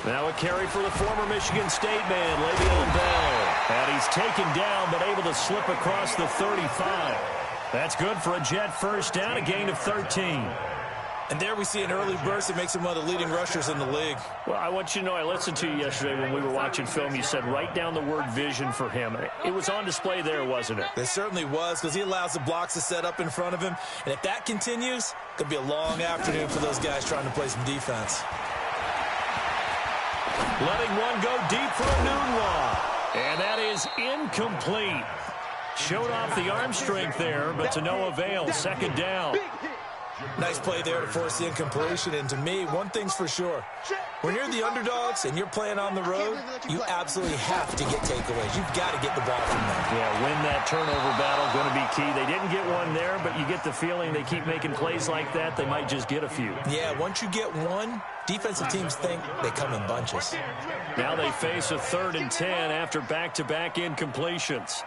Now a carry for the former Michigan State man, Le'Veon Bell. And he's taken down, but able to slip across the 35. That's good for a Jet first down, a gain of 13. And there we see an early burst that makes him one of the leading rushers in the league. Well, I want you to know, I listened to you yesterday when we were watching film. You said write down the word vision for him. It was on display there, wasn't it? It certainly was, because he allows the blocks to set up in front of him. And if that continues, it could be a long afternoon for those guys trying to play some defense. Letting one go deep for a noon one. And that is incomplete. Showed off the arm strength there, but to no avail. Second down. Nice play there to force the incompletion. And to me, one thing's for sure. When you're the underdogs and you're playing on the road, you absolutely have to get takeaways. You've got to get the ball from them. Yeah, win that turnover battle, going to be key. They didn't get one there, but you get the feeling they keep making plays like that, they might just get a few. Yeah, once you get one, defensive teams think they come in bunches. Now they face a 3rd and 10 after back-to-back incompletions.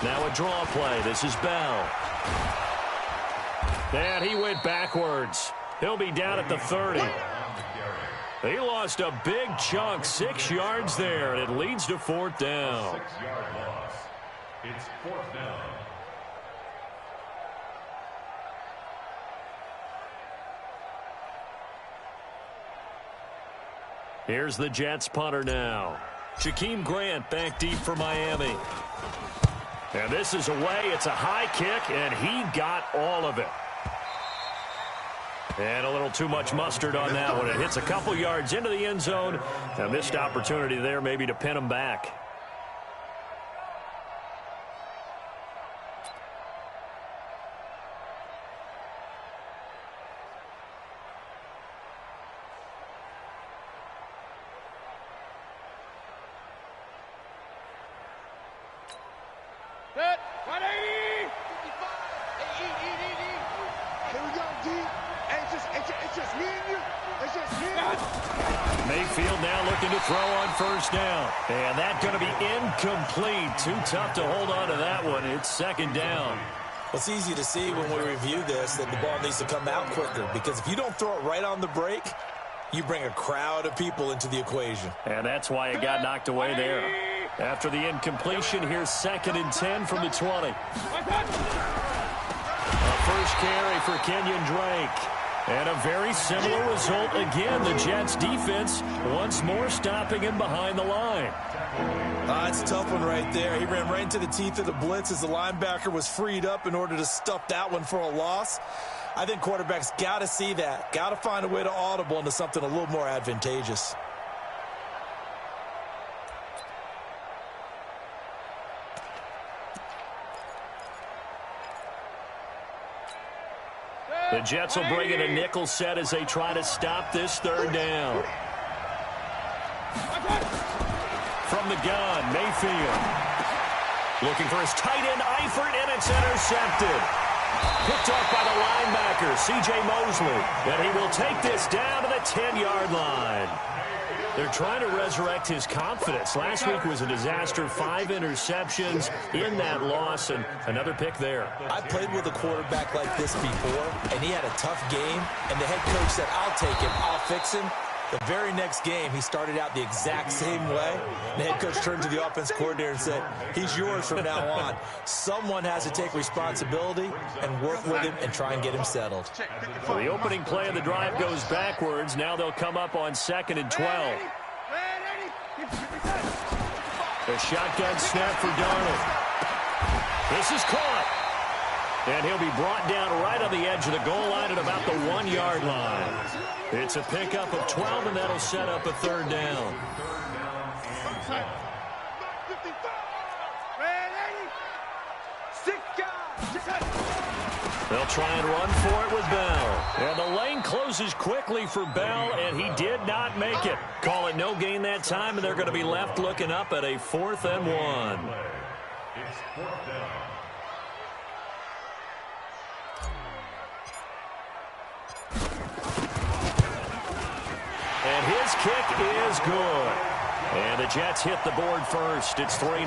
Now a draw play. This is Bell. And he went backwards. He'll be down at the 30. He lost a big chunk, 6 yards there, and it leads to 4th down. 6-yard loss. It's 4th down. Here's the Jets punter now. Jakeem Grant back deep for Miami. And this is away. It's a high kick, and he got all of it. And a little too much mustard on that one. It hits a couple yards into the end zone. A missed opportunity there maybe to pin him back. Mayfield now looking to throw on first down. And that's going to be incomplete. Too tough to hold on to that one. It's 2nd down. Well, it's easy to see when we review this that the ball needs to come out quicker, because if you don't throw it right on the break, you bring a crowd of people into the equation. And that's why it got knocked away there. After the incompletion, here's 2nd and 10 from the 20. A first carry for Kenyon Drake. And a very similar result again. The Jets defense once more stopping him behind the line. It's a tough one right there. He ran right into the teeth of the blitz as the linebacker was freed up in order to stuff that one for a loss. I think quarterbacks got to see that. Got to find a way to audible into something a little more advantageous. The Jets will bring in a nickel set as they try to stop this 3rd down. From the gun, Mayfield. Looking for his tight end, Eifert, and it's intercepted. Picked off by the linebacker, C.J. Mosley. And he will take this down to the 10-yard line. They're trying to resurrect his confidence. Last week was a disaster. 5 interceptions in that loss, and another pick there. I played with a quarterback like this before, and he had a tough game, and the head coach said, I'll take him, I'll fix him. The very next game, he started out the exact same way. The head coach turned to the offense coordinator and said, he's yours from now on. Someone has to take responsibility and work with him and try and get him settled. So the opening play of the drive goes backwards. Now they'll come up on 2nd and 12. A shotgun snap for Darnold. This is caught. And he'll be brought down right on the edge of the goal line at about the 1-yard line. It's a pickup of 12, and that'll set up a 3rd down. They'll try and run for it with Bell. And the lane closes quickly for Bell, and he did not make it. Call it no gain that time, and they're going to be left looking up at a 4th and 1. It's 4th down. And his kick is good. And the Jets hit the board first. It's 3-0.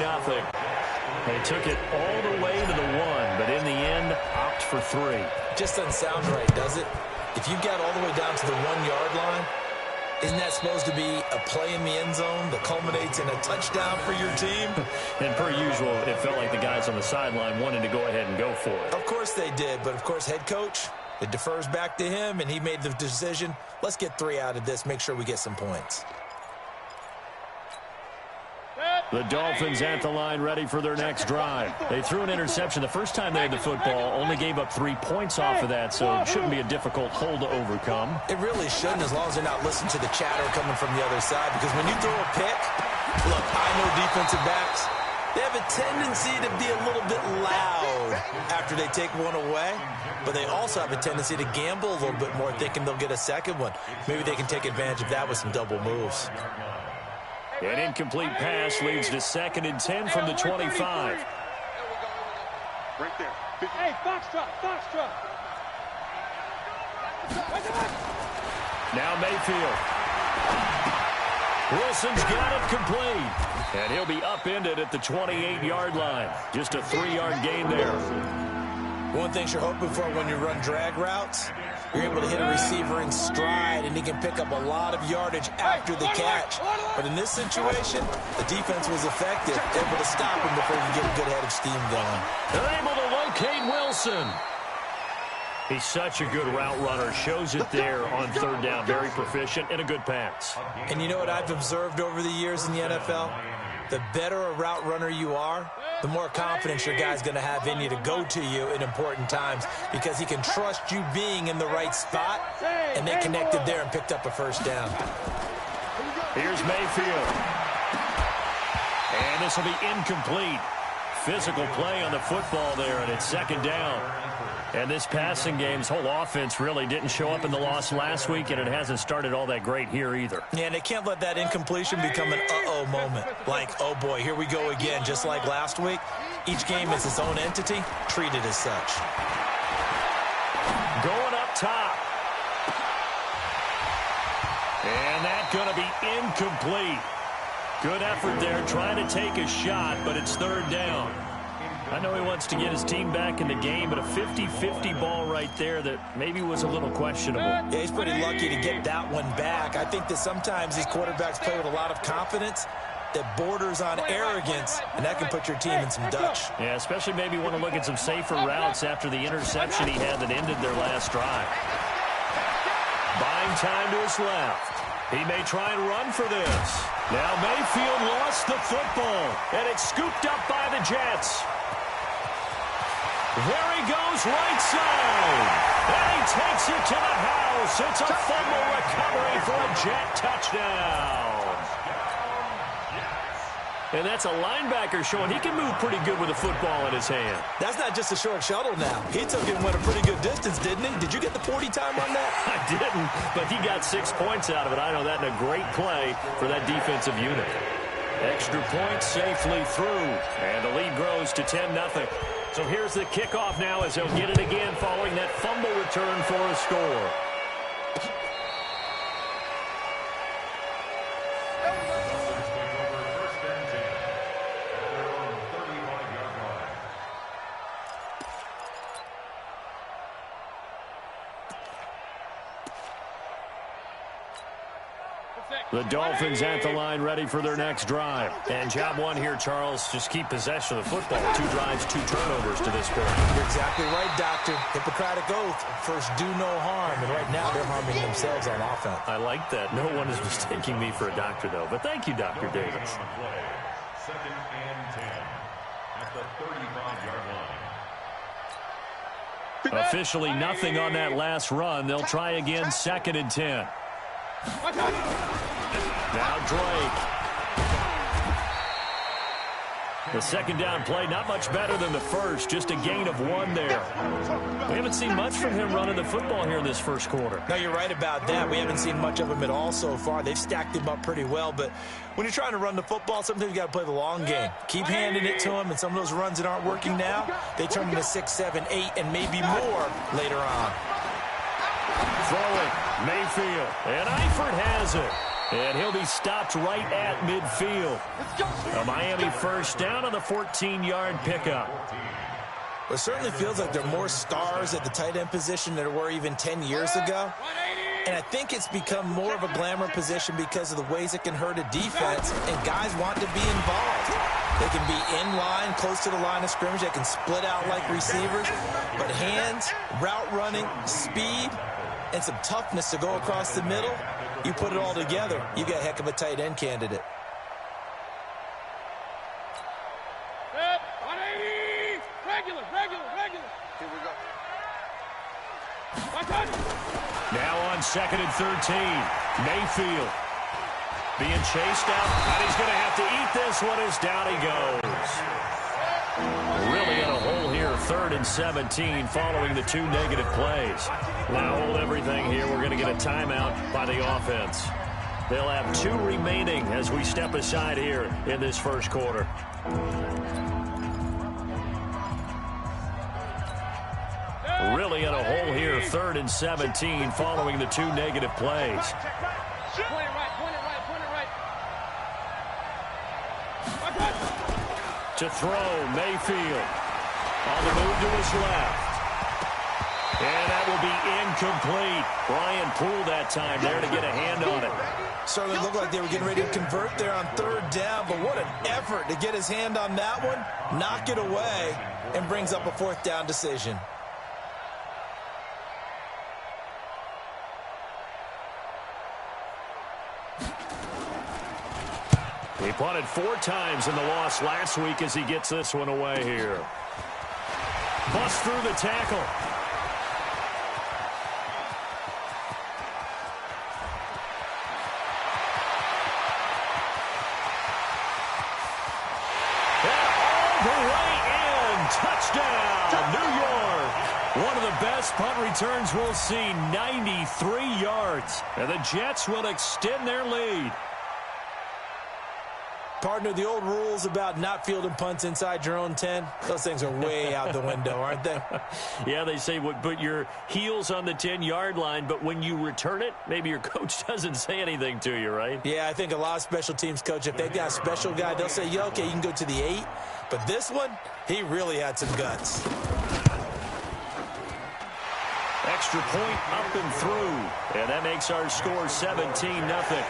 They took it all the way to the 1, but in the end, opt for 3. Just doesn't sound right, does it? If you got all the way down to the 1-yard line, isn't that supposed to be a play in the end zone that culminates in a touchdown for your team? And per usual, it felt like the guys on the sideline wanted to go ahead and go for it. Of course they did, but of course head coach, it defers back to him, and he made the decision, let's get 3 out of this, make sure we get some points. The Dolphins at the line ready for their next drive. They threw an interception the first time they had the football, only gave up 3 points off of that, so it shouldn't be a difficult hole to overcome. It really shouldn't, as long as they're not listening to the chatter coming from the other side, because when you throw a pick, look, I know defensive backs, they have a tendency to be a little bit loud after they take one away, but they also have a tendency to gamble a little bit more, thinking they'll get a second one. Maybe they can take advantage of that with some double moves. An incomplete pass leads to 2nd and 10 from the 25. Right there. Hey, Foxtrot. Now Mayfield. Wilson's got it complete. And he'll be upended at the 28-yard line. Just a 3-yard gain there. One thing you're hoping for when you run drag routes, you're able to hit a receiver in stride, and he can pick up a lot of yardage after the catch. But in this situation, the defense was effective, able to stop him before he could get a good head of steam going. They're able to locate Wilson. He's such a good route runner. Shows it there on 3rd down. Very proficient and a good pass. And you know what I've observed over the years in the NFL? The better a route runner you are, the more confidence your guy's going to have in you to go to you in important times, because he can trust you being in the right spot, and they connected there and picked up a 1st down. Here's Mayfield. And this will be incomplete. Physical play on the football there, and it's 2nd down. And this passing game's whole offense really didn't show up in the loss last week, and it hasn't started all that great here either. Yeah, and they can't let that incompletion become an uh-oh moment. Like, oh boy, here we go again, just like last week. Each game is its own entity, treated as such. Going up top. And that's going to be incomplete. Good effort there, trying to take a shot, but it's 3rd down. I know he wants to get his team back in the game, but a 50-50 ball right there that maybe was a little questionable. Yeah, he's pretty lucky to get that one back. I think that sometimes these quarterbacks play with a lot of confidence that borders on arrogance, and that can put your team in some Dutch. Yeah, especially maybe want to look at some safer routes after the interception he had that ended their last drive. Buying time to his left. He may try and run for this. Now Mayfield lost the football, and it's scooped up by the Jets. There he goes, right side. And he takes it to the house. It's a fumble recovery for a Jet touchdown. And that's a linebacker showing he can move pretty good with a football in his hand. That's not just a short shuttle now. He took it and went a pretty good distance, didn't he? Did you get the 40 time on that? I didn't, but he got 6 points out of it. I know that in a great play for that defensive unit. Extra point safely through, and the lead grows to 10-0. So here's the kickoff now as they'll get it again following that fumble return for a score. The Dolphins at the line ready for their next drive. And job one here, Charles, just keep possession of the football. 2 drives, 2 turnovers to this point. You're exactly right, Doctor. Hippocratic oath. First, do no harm. And right now, they're harming themselves on offense. I like that. No one is mistaking me for a doctor, though. But thank you, Dr. Davis. 2nd and 10 at the 35-yard line. Officially nothing on that last run. They'll try again, 2nd and 10. Now Drake. The 2nd down play, not much better than the first, just a gain of 1 there. We haven't seen much from him running the football here in this first quarter. No, you're right about that. We haven't seen much of him at all so far. They've stacked him up pretty well, but when you're trying to run the football, sometimes you got to play the long game. Keep handing it to him, and some of those runs that aren't working now, they turn into 6, 7, 8, and maybe more later on. Throwing, Mayfield, and Eifert has it. And he'll be stopped right at midfield. A Miami first down on the 14-yard pickup. Well, it certainly feels like there are more stars at the tight end position than there were even 10 years ago. And I think it's become more of a glamour position because of the ways it can hurt a defense, and guys want to be involved. They can be in line, close to the line of scrimmage. They can split out like receivers. But hands, route running, speed, and some toughness to go across the middle, you put it all together, you got a heck of a tight end candidate. Regular. Here we go. Now on 2nd and 13. Mayfield being chased out, and he's going to have to eat this one as down he goes. Really in a hole here, 3rd and 17 following the 2 negative plays. Now hold everything here. We're going to get a timeout by the offense. They'll have 2 remaining as we step aside here in this first quarter. Really in a hole here, 3rd and 17 following the 2 negative plays. Point it right. To throw, Mayfield on the move to his left. And that will be incomplete. Brian Poole that time there to get a hand on it. Certainly looked like they were getting ready to convert there on 3rd down, but what an effort to get his hand on that one, knock it away, and brings up a 4th down decision. He punted 4 times in the loss last week as he gets this one away here. Bust through the tackle. And all the way in. Touchdown, New York. One of the best punt returns we'll see, 93 yards. And the Jets will extend their lead. Partner, the old rules about not fielding punts inside your own 10, those things are way out the window, aren't they? Yeah, they say put your heels on the 10-yard line, but when you return it, maybe your coach doesn't say anything to you, right? Yeah, I think a lot of special teams coach, if they've got a special guy, they'll say, yeah, okay, you can go to the 8. But this one, he really had some guts. Extra point up and through, and that makes our score 17-0.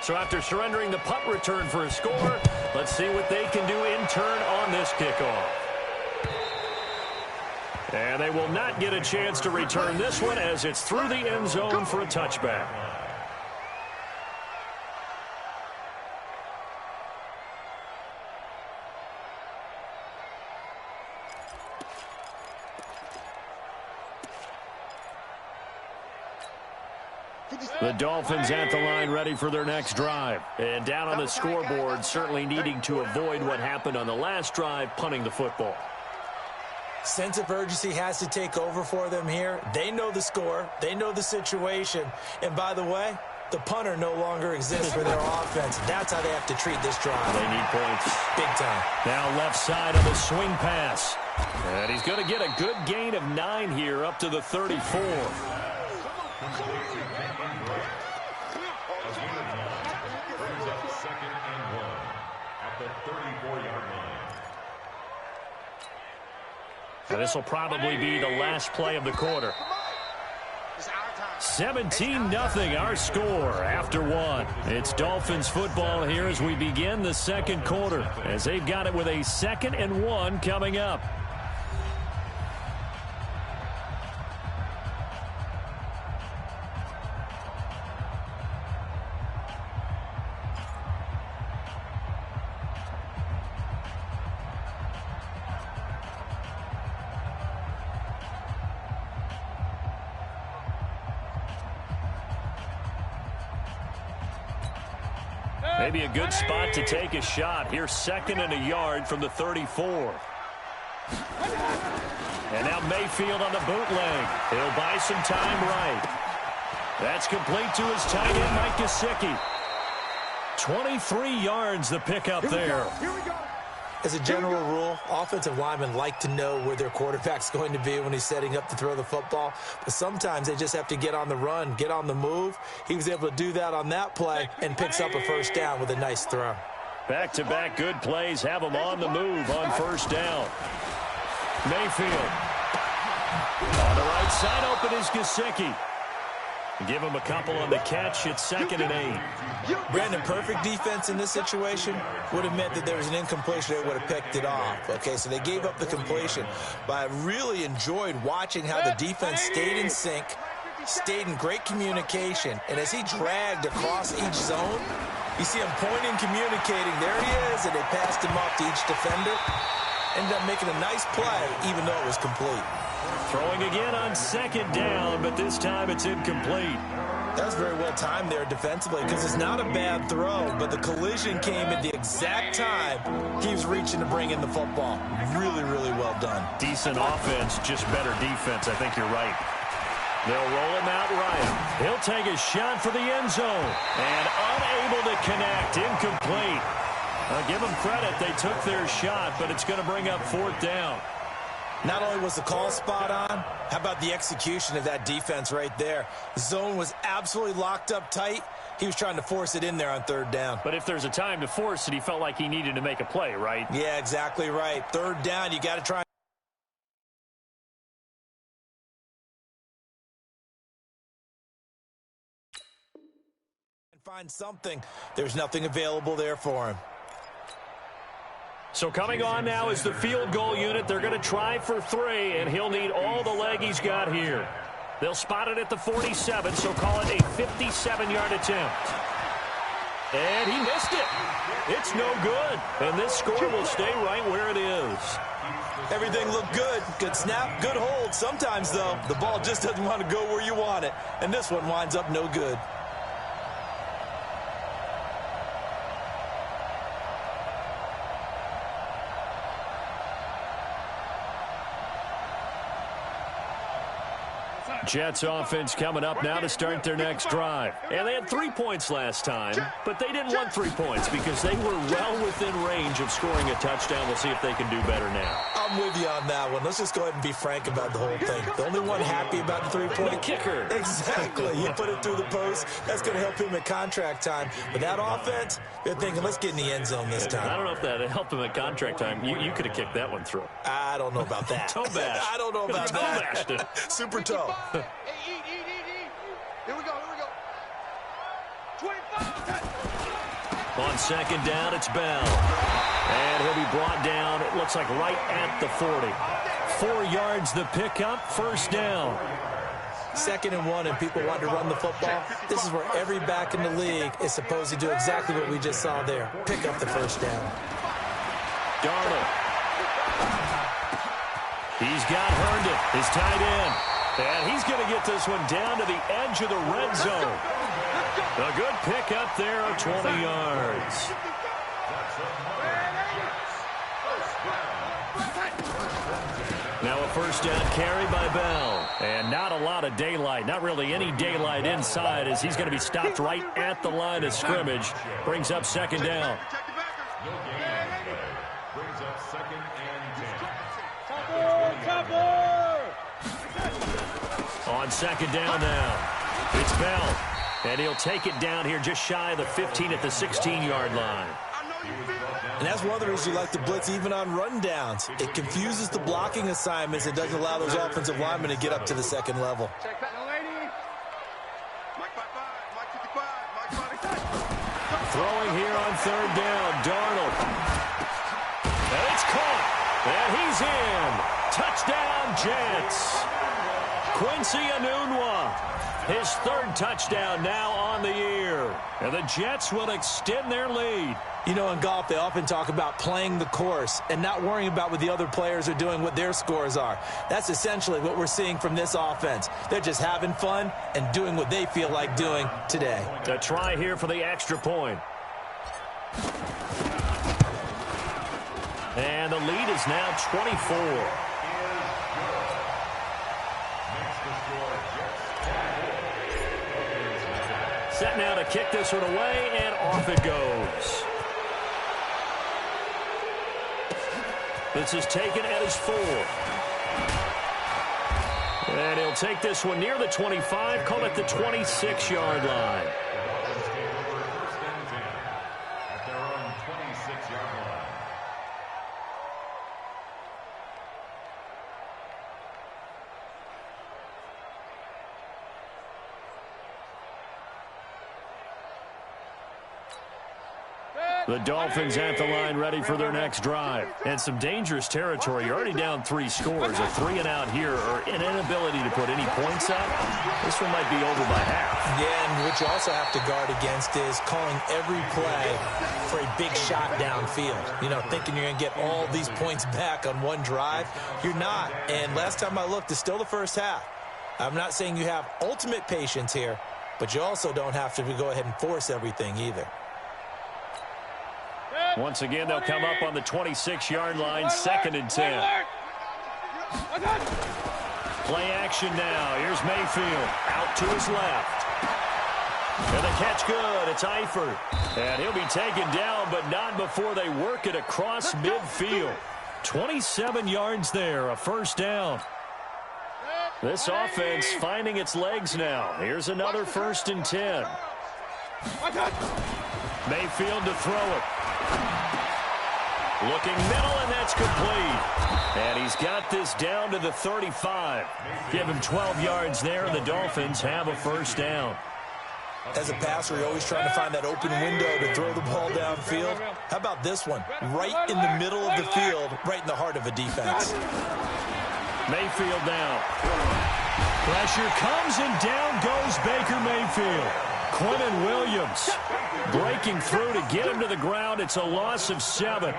So after surrendering the punt return for a score, let's see what they can do in turn on this kickoff. And they will not get a chance to return this one as it's through the end zone for a touchback. The Dolphins at the line ready for their next drive. And down on the scoreboard, certainly needing to avoid what happened on the last drive, punting the football. Sense of urgency has to take over for them here. They know the score. They know the situation. And by the way, the punter no longer exists for their offense. That's how they have to treat this drive. They need points. Big time. Now left side of the swing pass. And he's going to get a good gain of 9 here up to the 34. And this will probably be the last play of the quarter. 17-0 our score after 1. It's Dolphins football here as we begin the second quarter, as they've got it with a 2nd and 1 coming up. Maybe a good spot to take a shot. Here's 2nd and a yard from the 34. And now Mayfield on the bootleg. He'll buy some time right. That's complete to his tight end, Mike Gesicki. 23 yards the pickup there. Here we go. As a general rule, offensive linemen like to know where their quarterback's going to be when he's setting up to throw the football. But sometimes they just have to get on the run, get on the move. He was able to do that on that play and picks up a first down with a nice throw. Back-to-back good plays have him on the move on first down. Mayfield. On the right side open is Gesicki. Give him a couple on the catch. It's 2nd and 8. Brandon, perfect defense in this situation would have meant that there was an incompletion. They would have picked it off. Okay, so they gave up the completion. But I really enjoyed watching how the defense stayed in sync, stayed in great communication. And as he dragged across each zone, you see him pointing, communicating. There he is, and they passed him off to each defender. Ended up making a nice play, even though it was complete. Throwing again on 2nd down, but this time it's incomplete. That was very well timed there defensively because it's not a bad throw, but the collision came at the exact time he was reaching to bring in the football. Really, really well done. Decent offense, just better defense. I think you're right. They'll roll him out right. He'll take a shot for the end zone. And unable to connect. Incomplete. I'll give them credit. They took their shot, but it's going to bring up 4th down. Not only was the call spot on, how about the execution of that defense right there? The zone was absolutely locked up tight. He was trying to force it in there on 3rd down. But if there's a time to force it, he felt like he needed to make a play, right? Yeah, exactly right. 3rd down, you got to try and find something. There's nothing available there for him. So coming on now is the field goal unit. They're going to try for 3, and he'll need all the leg he's got here. They'll spot it at the 47, so call it a 57-yard attempt. And he missed it. It's no good. And this score will stay right where it is. Everything looked good. Good snap, good hold. Sometimes, though, the ball just doesn't want to go where you want it. And this one winds up no good. Jets offense coming up now to start their next drive. And they had 3 points last time, but they didn't want 3 points because they were well within range of scoring a touchdown. We'll see if they can do better now. I'm with you on that one. Let's just go ahead and be frank about the whole thing. The only one happy about the 3-point the kicker. Exactly. You put it through the post. That's going to help him at contract time. But that offense, they're thinking, let's get in the end zone this time. I don't know if that helped him at contract time. You could have kicked that one through. I don't know about that. Toe bash. I don't know about that. Toe Super toe. Hey, eat. Here we go. 25. On 2nd down, it's Bell. And he'll be brought down, it looks like right at the 40. 4 yards the pickup, 1st down. 2nd and 1, and people want to run the football. This is where every back in the league is supposed to do exactly what we just saw there. Pick up the 1st down. Darnold. He's got Herndon, his tight end. And he's going to get this one down to the edge of the red zone. A good pickup there of 20 yards. Now a 1st down carry by Bell. And not a lot of daylight, not really any daylight inside as he's going to be stopped right at the line of scrimmage. Brings up 2nd down. Brings up 2nd and 10. On 2nd down now, it's Bell. And he'll take it down here just shy of the 15 at the 16-yard line. And that's one of the reasons you like to blitz even on rundowns. It confuses the blocking assignments. It doesn't allow those offensive linemen to get up to the 2nd level. Check back, lady. Mike 55. Throwing here on 3rd down, Darnold. And it's caught. And he's in. Touchdown, Jets. Quincy Enunwa, his 3rd touchdown now on the year. And the Jets will extend their lead. You know, in golf, they often talk about playing the course and not worrying about what the other players are doing, what their scores are. That's essentially what we're seeing from this offense. They're just having fun and doing what they feel like doing today. A try here for the extra point. And the lead is now 24. Set now to kick this one away, and off it goes. This is taken at his 4. And he'll take this one near the 25, call it the 26-yard line. At their own 26-yard line. The Dolphins at the line ready for their next drive. And some dangerous territory. You're already down 3 scores. A 3 and out here, or an inability to put any points up. This one might be over by half. Yeah, and what you also have to guard against is calling every play for a big shot downfield. You know, thinking you're going to get all these points back on one drive. You're not. And last time I looked, it's still the first half. I'm not saying you have ultimate patience here, but you also don't have to go ahead and force everything either. Once again, they'll come up on the 26-yard line, 2nd and 10. Play action now. Here's Mayfield out to his left. And the catch good. It's Eifert. And he'll be taken down, but not before they work it across midfield. 27 yards there, a first down. This offense finding its legs now. Here's another 1st and 10. Mayfield to throw it. Looking middle, and that's complete. And he's got this down to the 35. Give him 12 yards there, and the Dolphins have a first down. As a passer, you're always trying to find that open window to throw the ball downfield. How about this one? Right in the middle of the field, right in the heart of a defense. Mayfield down. Pressure comes, and down goes Baker Mayfield. Quentin Williams breaking through to get him to the ground. It's a loss of 7.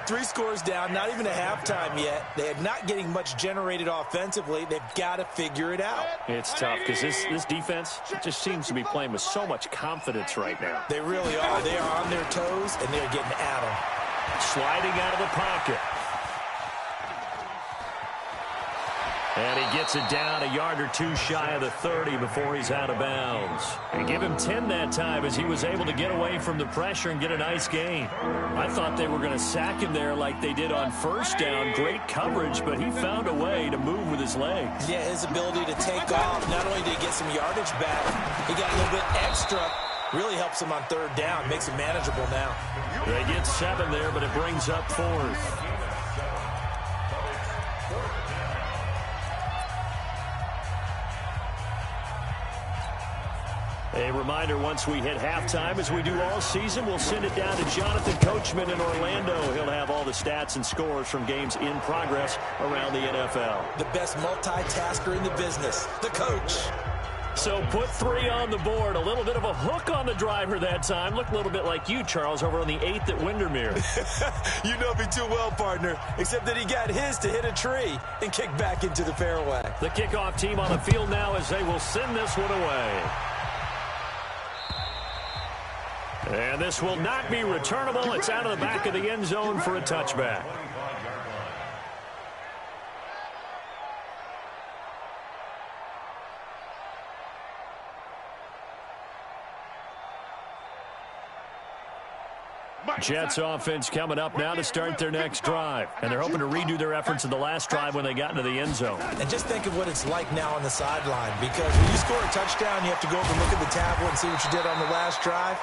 3 scores down, not even a halftime yet. They are not getting much generated offensively. They've got to figure it out. It's tough because this defense just seems to be playing with so much confidence right now. They really are. They are on their toes, and they're getting at them. Sliding out of the pocket. And he gets it down a yard or 2 shy of the 30 before he's out of bounds. And give him 10 that time as he was able to get away from the pressure and get a nice gain. I thought they were going to sack him there like they did on first down. Great coverage, but he found a way to move with his legs. Yeah, his ability to take off. Not only did he get some yardage back, he got a little bit extra. Really helps him on 3rd down. Makes it manageable now. They get 7 there, but it brings up 4th. A reminder, once we hit halftime, as we do all season, we'll send it down to Jonathan Coachman in Orlando. He'll have all the stats and scores from games in progress around the NFL. The best multitasker in the business, the coach. So put 3 on the board. A little bit of a hook on the driver that time. Looked a little bit like you, Charles, over on the 8th at Windermere. You know me too well, partner, except that he got his to hit a tree and kick back into the fairway. The kickoff team on the field now as they will send this one away. And this will not be returnable. It's out of the back of the end zone for a touchback. Jets offense coming up now to start their next drive. And they're hoping to redo their efforts in the last drive when they got into the end zone. And just think of what it's like now on the sideline, because when you score a touchdown, you have to go over and look at the tablet and see what you did on the last drive.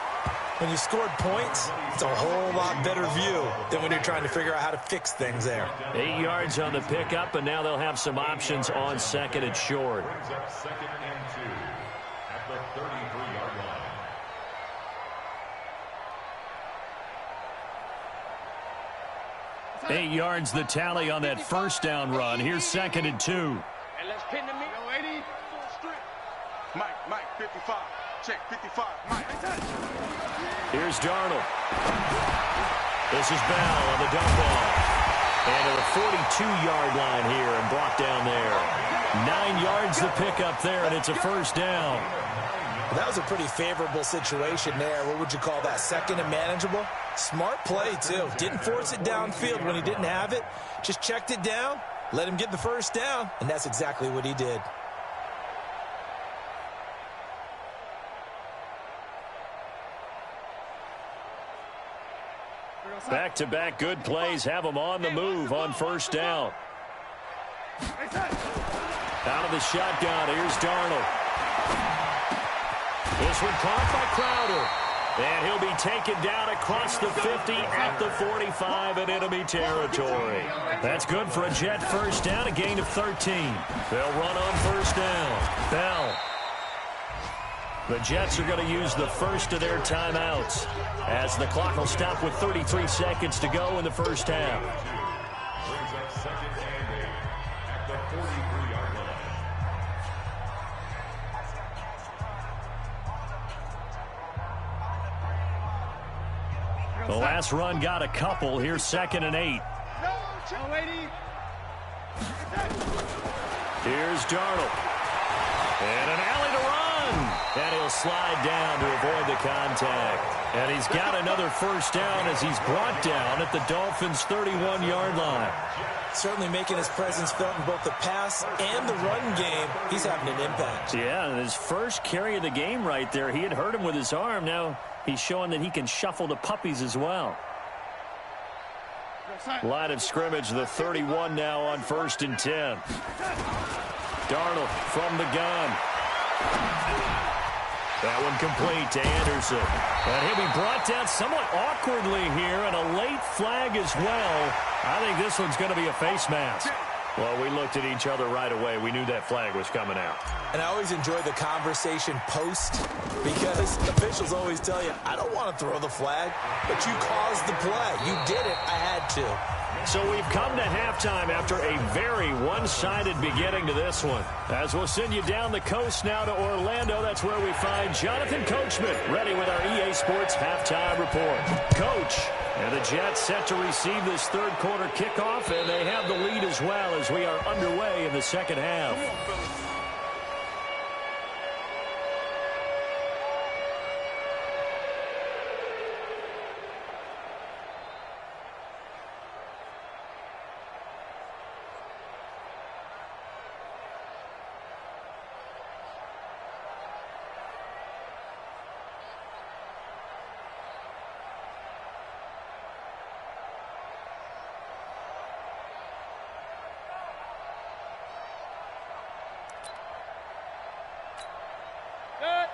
When you scored points, it's a whole lot better view than when you're trying to figure out how to fix things there. 8 yards on the pickup, and now they'll have some options on 2nd and short. 2nd and 2 at the 33-yard line. 8 yards the tally on that first down run. Here's 2nd and 2. And let's pin the meat. 80. Mike, 55. Check, 55. Mike. Here's Darnold. This is Bell on the dump off. And to the 42-yard line here and brought down there. 9 yards the pickup there, and it's a first down. That was a pretty favorable situation there. What would you call that? 2nd and manageable? Smart play, too. Didn't force it downfield when he didn't have it. Just checked it down, let him get the first down, and that's exactly what he did. Back-to-back good plays have them on the move on first down. Out of the shotgun, here's Darnold. This one caught by Crowder. And he'll be taken down across the 50 at the 45 in enemy territory. That's good for a Jet first down, a gain of 13. They'll run on first down. Bell. The Jets are going to use the first of their timeouts as the clock will stop with 33 seconds to go in the first half. Brings up second and 8 at the 43-yard line. The last run got a couple. Here's 2nd and 8. Here's Darnold. And an alley to run. And he'll slide down to avoid the contact. And he's got another first down as he's brought down at the Dolphins' 31-yard line. Certainly making his presence felt in both the pass and the run game. He's having an impact. Yeah, and his first carry of the game right there, he had hurt him with his arm. Now he's showing that he can shuffle the puppies as well. Line of scrimmage, the 31 now on 1st and 10. Darnold from the gun. That one complete to Anderson. And he'll be brought down somewhat awkwardly here, and a late flag as well. I think this one's going to be a face mask. Well, we looked at each other right away. We knew that flag was coming out. And I always enjoy the conversation post because officials always tell you, I don't want to throw the flag, but you caused the play. You did it. I had to. So we've come to halftime after a very one-sided beginning to this one. As we'll send you down the coast now to Orlando, that's where we find Jonathan Coachman ready with our EA Sports Halftime Report. Coach, and the Jets set to receive this third quarter kickoff, and they have the lead as well as we are underway in the second half.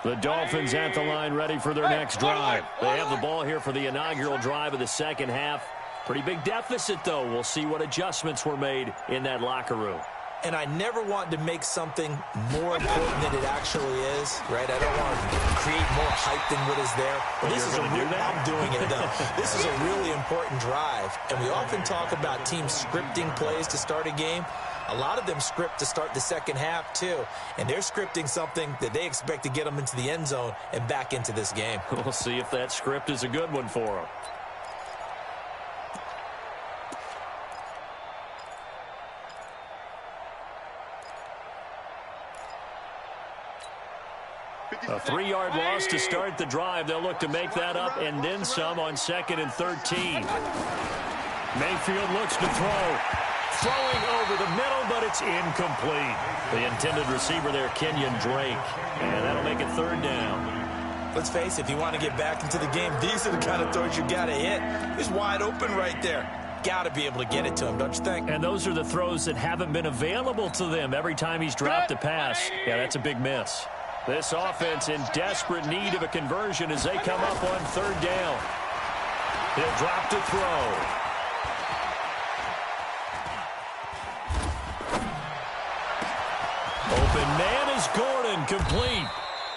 The Dolphins at the line ready for their next drive. They have the ball here for the inaugural drive of the second half. Pretty big deficit, though. We'll see what adjustments were made in that locker room. And I never want to make something more important than it actually is, right? I don't want to create more hype than what is there. But this is I'm doing it, though. This is a really important drive. And we often talk about teams scripting plays to start a game. A lot of them script to start the second half, too. And they're scripting something that they expect to get them into the end zone and back into this game. We'll see if that script is a good one for them. A 3-yard loss to start the drive. They'll look to make that up and then some on 2nd and 13. Mayfield looks to throw. Throwing over the middle, but it's incomplete. The intended receiver there, Kenyon Drake. And that'll make it 3rd down. Let's face it, if you want to get back into the game, these are the kind of throws you got to hit. He's wide open right there. Got to be able to get it to him, don't you think? And those are the throws that haven't been available to them every time he's dropped a pass. Yeah, that's a big miss. This offense in desperate need of a conversion as they come up on 3rd down. He'll drop to throw. Open man is Gordon, complete.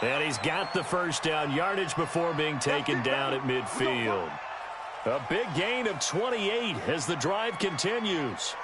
And he's got the first down yardage before being taken down at midfield. A big gain of 28 as the drive continues.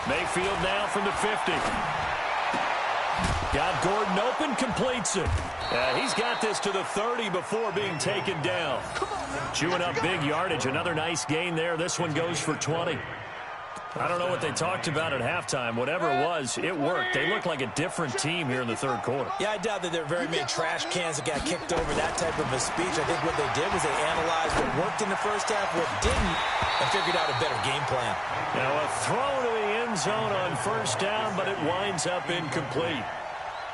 Mayfield now from the 50. Got Gordon open, completes it. He's got this to the 30 before being taken down. Chewing up big yardage. Another nice gain there. This one goes for 20. I don't know what they talked about at halftime. Whatever it was, it worked. They look like a different team here in the third quarter. Yeah, I doubt that there are very many trash cans that got kicked over, that type of a speech. I think what they did was they analyzed what worked in the first half, what didn't, and figured out a better game plan. Now a throw to the end zone on first down, but it winds up incomplete.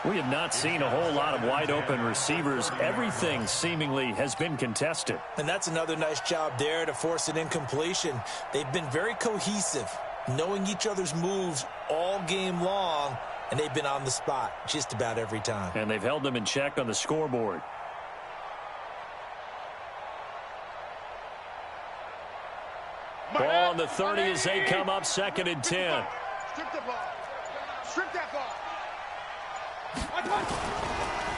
We have not seen a whole lot of wide-open receivers. Everything seemingly has been contested. And that's another nice job there to force an incompletion. They've been very cohesive, knowing each other's moves all game long, and they've been on the spot just about every time. And they've held them in check on the scoreboard. Ball on the 30 as they come up 2nd and 10. Strip the ball. Strip that ball.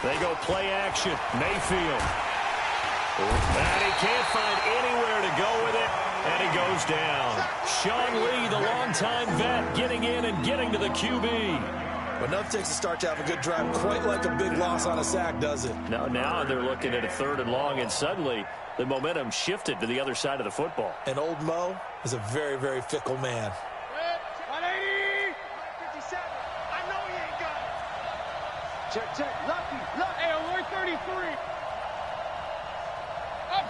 They go play action. Mayfield. And he can't find anywhere to go with it, and he goes down. Sean Lee, the longtime vet, getting in and getting to the QB. But enough takes to start to have a good drive. Quite like a big loss on a sack, does it? Now they're looking at a 3rd and long, and suddenly the momentum shifted to the other side of the football. And old Mo is a very, very fickle man. 180. 57. I know he ain't got it. Check. Lucky. Hey, alert 33. Up.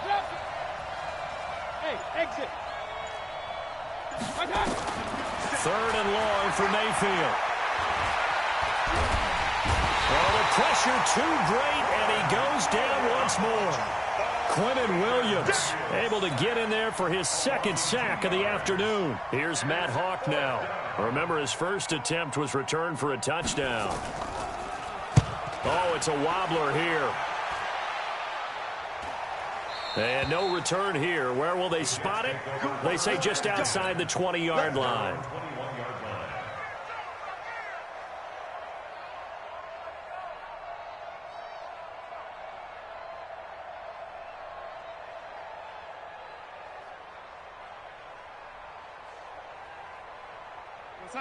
Hey, exit. 3rd and long for Mayfield. Oh, the pressure too great, and he goes down once more. Quentin Williams able to get in there for his 2nd sack of the afternoon. Here's Matt Hawk now. Remember, his first attempt was returned for a touchdown. Oh, it's a wobbler here. And no return here. Where will they spot it? They say just outside the 20-yard line.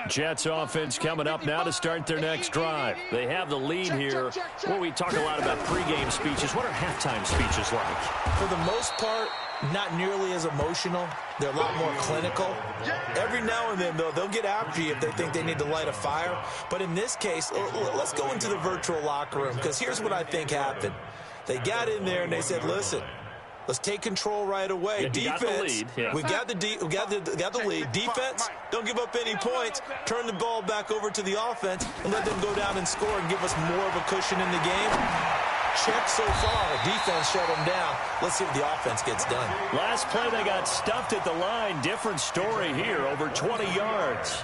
Jets offense coming up now to start their next drive. They have the lead here. Well, we talk a lot about pregame speeches. What are halftime speeches like? For the most part, not nearly as emotional. They're a lot more clinical. Every now and then, though, they'll get after you if they think they need to light a fire. But in this case, let's go into the virtual locker room, because here's what I think happened. They got in there and they said, listen, let's take control right away. Defense, we got the lead. Defense, don't give up any points. Turn the ball back over to the offense and let them go down and score and give us more of a cushion in the game. Check so far. Defense shut them down. Let's see what the offense gets done. Last play, they got stuffed at the line. Different story here, over 20 yards.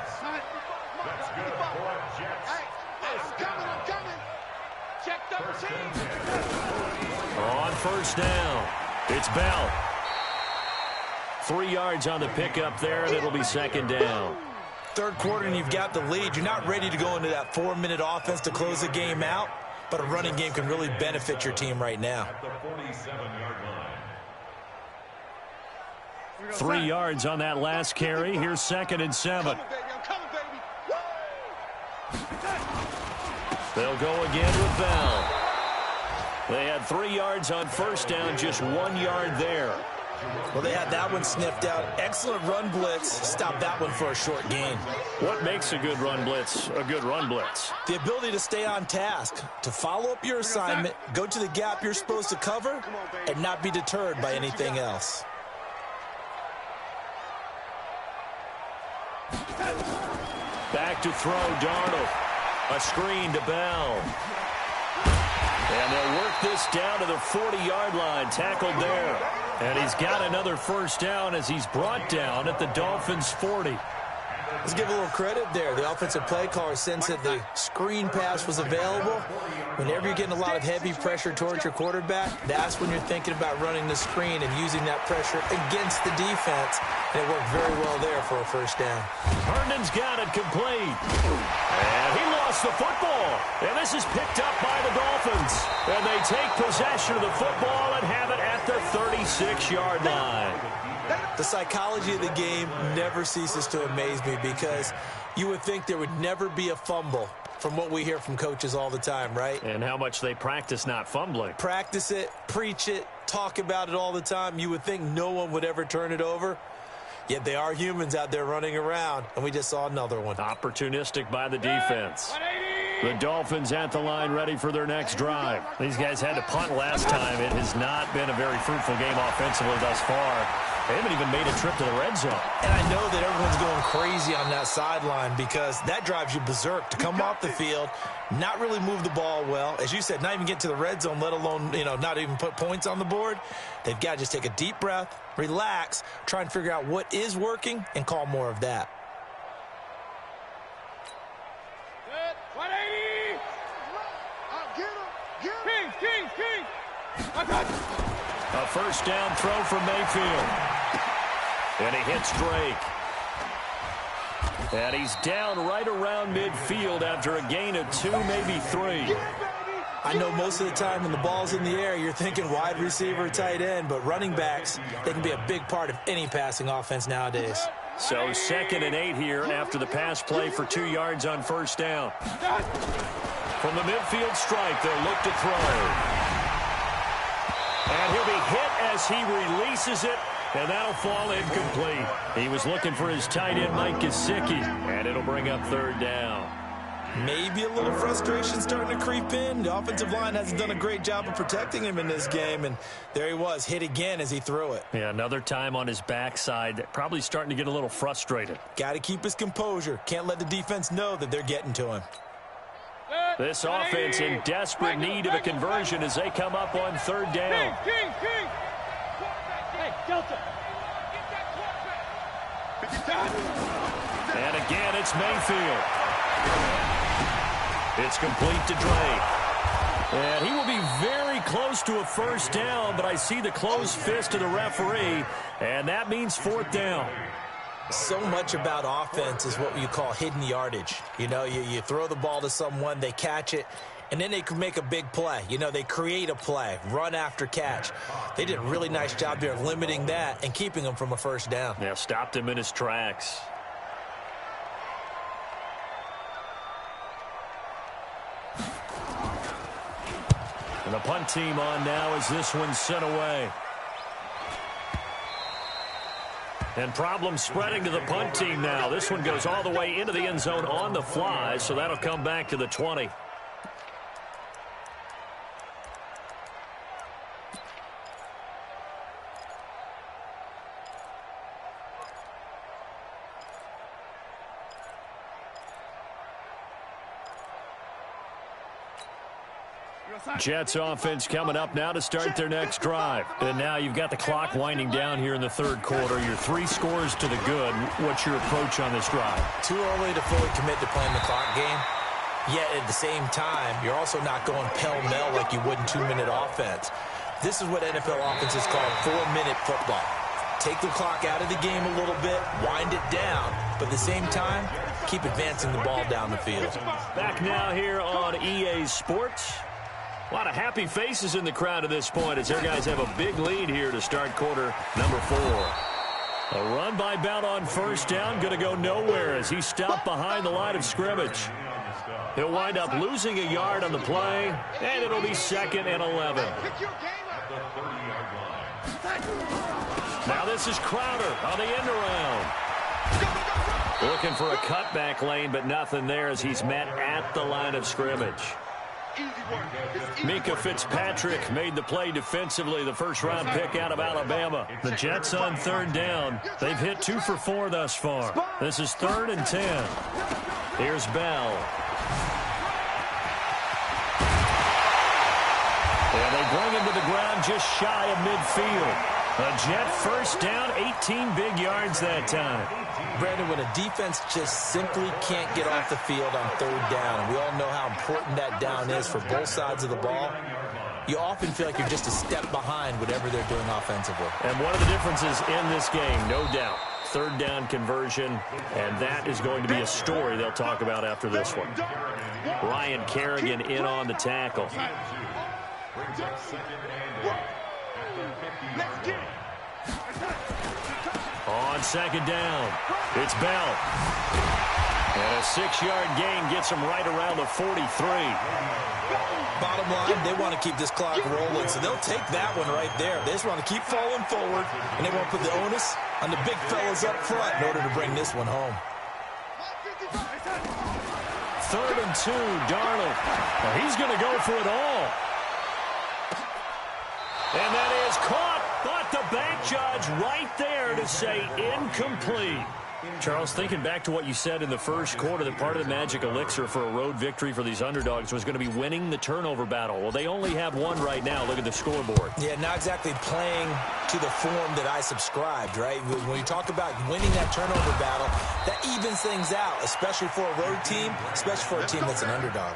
That's good for Jets. I'm coming. Check 13. On first down, it's Bell. 3 yards on the pickup there, and it'll be 2nd down. Third quarter, and you've got the lead. You're not ready to go into that 4-minute offense to close the game out, but a running game can really benefit your team right now. At the 47-yard line. 3 yards on that last carry. Here's 2nd and 7. I'm coming, baby. They'll go again with Bell. They had 3 yards on first down, just 1 yard there. Well, they had that one sniffed out. Excellent run blitz. Stop that one for a short gain. What makes a good run blitz a good run blitz? The ability to stay on task, to follow up your assignment, go to the gap you're supposed to cover, and not be deterred by anything else. Back to throw, Darnold. A screen to Bell. And they'll work this down to the 40-yard line, tackled there. And he's got another first down as he's brought down at the Dolphins' 40. Let's give a little credit there. The offensive play caller sensed that the screen pass was available. Whenever you're getting a lot of heavy pressure towards your quarterback, that's when you're thinking about running the screen and using that pressure against the defense. And it worked very well there for a first down. Herndon's got it complete. And he lost the football. And this is picked up by the Dolphins. And they take possession of the football and have it at the 36-yard line. The psychology of the game never ceases to amaze me, because you would think there would never be a fumble from what we hear from coaches all the time, right? And how much they practice not fumbling. Practice it, preach it, talk about it all the time. You would think no one would ever turn it over. Yet they are humans out there running around, and we just saw another one. Opportunistic by the defense. The Dolphins at the line ready for their next drive. These guys had to punt last time. It has not been a very fruitful game offensively thus far. They haven't even made a trip to the red zone. And I know that everyone's going crazy on that sideline because that drives you berserk to come off the field, not really move the ball well. As you said, not even get to the red zone, let alone, not even put points on the board. They've got to just take a deep breath, relax, try and figure out what is working, and call more of that. 180! Get him! King! A first down throw from Mayfield. And he hits Drake. And he's down right around midfield after a gain of 2, maybe 3. I know most of the time when the ball's in the air, you're thinking wide receiver, tight end, but running backs, they can be a big part of any passing offense nowadays. So 2nd and 8 here after the pass play for 2 yards on first down. From the midfield strike, they'll look to throw. And he'll be hit as he releases it, and that'll fall incomplete. He was looking for his tight end, Mike Gesicki, and it'll bring up 3rd down. Maybe a little frustration starting to creep in. The offensive line hasn't done a great job of protecting him in this game, and there he was, hit again as he threw it. Yeah, another time on his backside, probably starting to get a little frustrated. Got to keep his composure. Can't let the defense know that they're getting to him. This offense in desperate need of a conversion as they come up on 3rd down. King! Hey, Delta! And again, it's Mayfield. It's complete to Drake. And he will be very close to a first down, but I see the closed fist of the referee, and that means 4th down. So much about offense is what you call hidden yardage. You throw the ball to someone, they catch it, and then they can make a big play. They create a play, run after catch. They did a really nice job there of limiting that and keeping him from a first down. Yeah, stopped him in his tracks. And the punt team on now as this one's sent away. And problems spreading to the punt team now. This one goes all the way into the end zone on the fly, so that'll come back to the 20. Jets offense coming up now to start their next drive. And now you've got the clock winding down here in the 3rd quarter. You're 3 scores to the good. What's your approach on this drive? Too early to fully commit to playing the clock game. Yet at the same time, you're also not going pell-mell like you would in 2-minute offense. This is what NFL offenses call 4-minute football. Take the clock out of the game a little bit, wind it down, but at the same time, keep advancing the ball down the field. Back now here on EA Sports. A lot of happy faces in the crowd at this point as their guys have a big lead here to start quarter number 4. A run by Bell on first down, going to go nowhere as he stopped behind the line of scrimmage. He'll wind up losing a yard on the play, and it'll be 2nd and 11. Now this is Crowder on the end around. Looking for a cutback lane, but nothing there as he's met at the line of scrimmage. Mika Fitzpatrick made the play defensively, the first-round pick out of Alabama. The Jets on 3rd down. They've hit 2 for 4 thus far. This is 3rd and 10. Here's Bell. And they bring him to the ground just shy of midfield. A Jet first down, 18 big yards that time. Brandon, when a defense just simply can't get off the field on 3rd down, and we all know how important that down is for both sides of the ball, you often feel like you're just a step behind whatever they're doing offensively. And one of the differences in this game, no doubt, 3rd down conversion, and that is going to be a story they'll talk about after this one. Ryan Kerrigan in on the tackle. On 2nd down, it's Bell. And a 6-yard gain gets them right around the 43. Bottom line, they want to keep this clock rolling, so they'll take that one right there. They just want to keep falling forward, and they want to put the onus on the big fellas up front in order to bring this one home. 3rd and 2, Darnold. Well, he's going to go for it all. And that is caught, but the bank judge right there to say incomplete. Charles, thinking back to what you said in the first quarter, that part of the magic elixir for a road victory for these underdogs was going to be winning the turnover battle. Well, they only have one right now. Look at the scoreboard. Yeah, not exactly playing to the form that I subscribed, right? When you talk about winning that turnover battle, that evens things out, especially for a road team, especially for a team that's an underdog.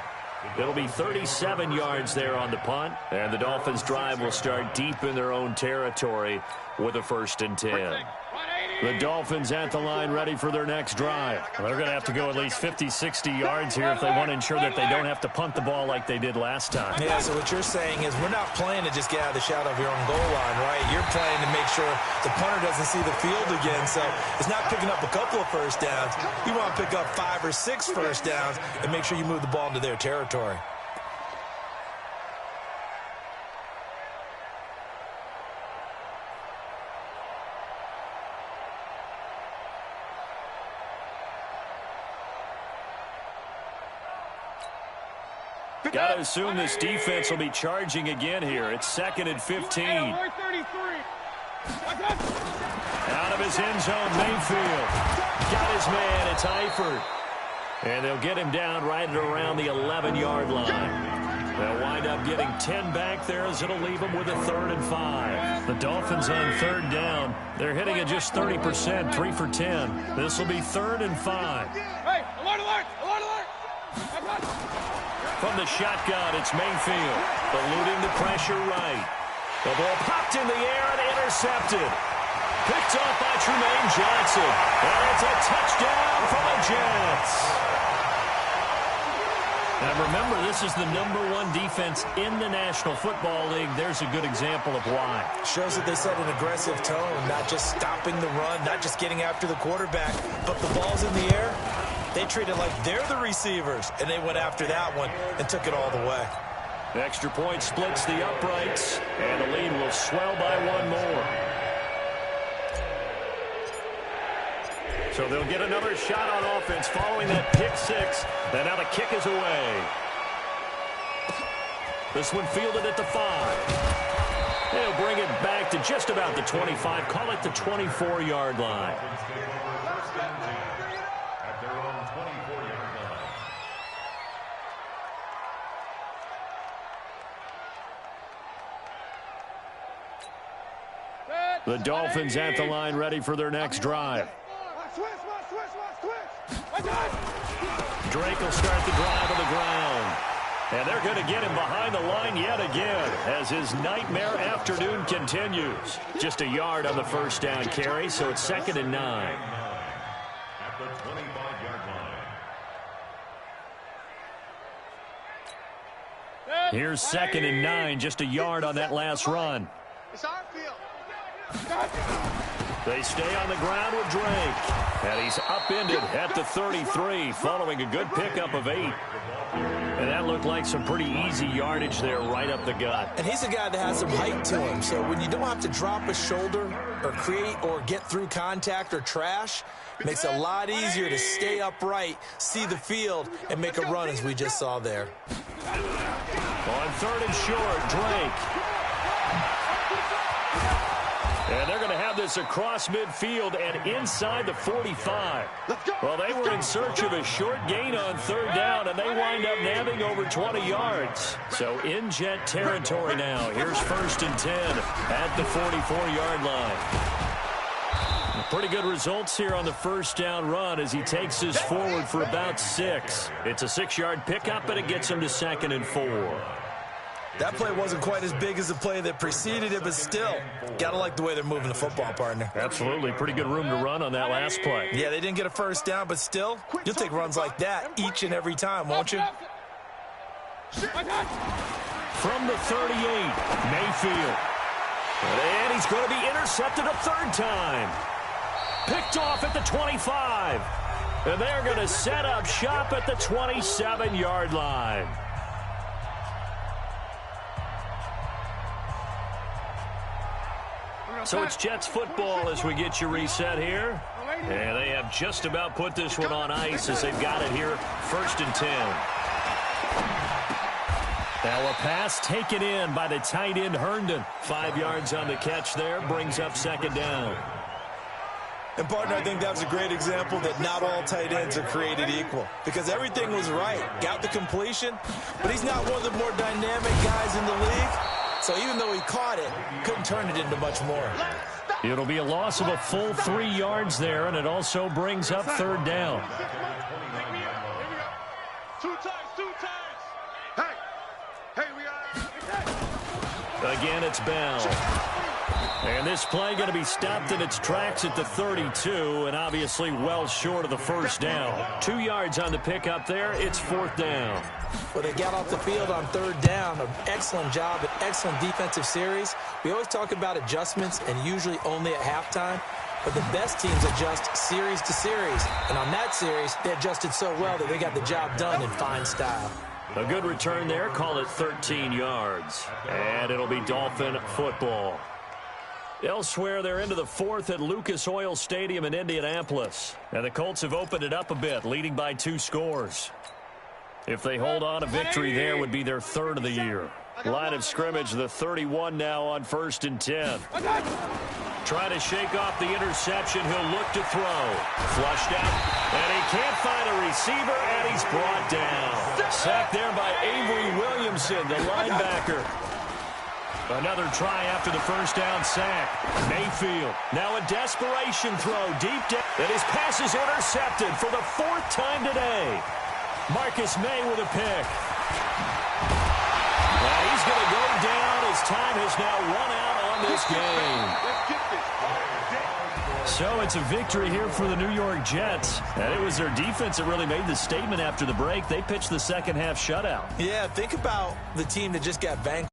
It'll be 37 yards there on the punt, and the Dolphins' drive will start deep in their own territory with a 1st and 10. The Dolphins at the line ready for their next drive. Well, they're going to have to go at least 50, 60 yards here if they want to ensure that they don't have to punt the ball like they did last time. Yeah, so what you're saying is we're not playing to just get out of the shadow of your own goal line, right? You're playing to make sure the punter doesn't see the field again. So it's not picking up a couple of first downs. You want to pick up 5 or 6 first downs and make sure you move the ball into their territory. Got to assume this defense will be charging again here. It's 2nd and 15. Out of his end zone, Mayfield. Got his man, it's Eifert. And they'll get him down right at around the 11-yard line. They'll wind up getting 10 back there as it'll leave them with a 3rd and 5. The Dolphins on 3rd down. They're hitting at just 30%, 3 for 10. This will be 3rd and 5. Hey, alert, alert, alert, alert. From the shotgun, it's Mayfield, eluding the pressure right. The ball popped in the air and intercepted. Picked off by Trumaine Johnson. And it's a touchdown for the Jets. And remember, this is the #1 defense in the National Football League. There's a good example of why. Shows that they set an aggressive tone, not just stopping the run, not just getting after the quarterback, but the ball's in the air. They treat it like they're the receivers, and they went after that one and took it all the way. The extra point splits the uprights, and the lead will swell by 1 more. So they'll get another shot on offense following that pick 6. And now the kick is away. This one fielded at the 5. They'll bring it back to just about the 25. Call it the 24-yard line. The Dolphins at the line ready for their next drive. Drake will start the drive on the ground. And they're going to get him behind the line yet again as his nightmare afternoon continues. Just a yard on the 1st down carry, so it's 2nd and 9. At the 25-yard line. Here's 2nd and 9, just a yard on that last run. It's our field. They stay on the ground with Drake. And he's upended at the 33 following a good pickup of 8. And that looked like some pretty easy yardage there right up the gut. And he's a guy that has some height to him. So when you don't have to drop a shoulder or create or get through contact or trash, it makes it a lot easier to stay upright, see the field, and make a run as we just saw there. On 3rd and short, Drake. And they're going to have this across midfield and inside the 45. Well, they were in search of a short gain on 3rd down, and they wind up nabbing over 20 yards. So in Jet territory now. Here's 1st and 10 at the 44-yard line. Pretty good results here on the 1st down run as he takes this forward for about 6. It's a 6-yard pickup, and it gets him to 2nd and 4. That play wasn't quite as big as the play that preceded it, but still, got to like the way they're moving the football, partner. Absolutely. Pretty good room to run on that last play. Yeah, they didn't get a 1st down, but still, you'll take runs like that each and every time, won't you? From the 38, Mayfield. And he's going to be intercepted a 3rd time. Picked off at the 25. And they're going to set up shop at the 27-yard line. So it's Jets football as we get you reset here. And they have just about put this one on ice as they've got it here, 1st and 10. Now a pass taken in by the tight end Herndon. 5 yards on the catch there, brings up 2nd down. And, partner, I think that was a great example that not all tight ends are created equal. Because everything was right. Got the completion, but he's not one of the more dynamic guys in the league. So even though he caught it, couldn't turn it into much more. It'll be a loss of a full 3 yards there, and it also brings up 3rd down. Two times. Hey, we got. Again, it's Bell. And this play going to be stopped in its tracks at the 32, and obviously well short of the 1st down. 2 yards on the pickup there. It's 4th down. Well, they got off the field on 3rd down. An excellent job, an excellent defensive series. We always talk about adjustments, and usually only at halftime. But the best teams adjust series to series. And on that series, they adjusted so well that they got the job done in fine style. A good return there. Call it 13 yards. And it'll be Dolphin football. Elsewhere, they're into the 4th at Lucas Oil Stadium in Indianapolis. And the Colts have opened it up a bit, leading by 2 scores. If they hold on, a victory there would be their 3rd of the year. Line of scrimmage, the 31 now on 1st and 10. Trying to shake off the interception. He'll look to throw. Flushed out. And he can't find a receiver, and he's brought down. Sacked there by Avery Williamson, the linebacker. Another try after the 1st down sack. Mayfield. Now a desperation throw deep down. And his pass is intercepted for the 4th time today. Marcus May with a pick. Well, he's going to go down. His time has now run out on this game. So it's a victory here for the New York Jets. And it was their defense that really made the statement after the break. They pitched the second half shutout. Yeah, think about the team that just got vanquished.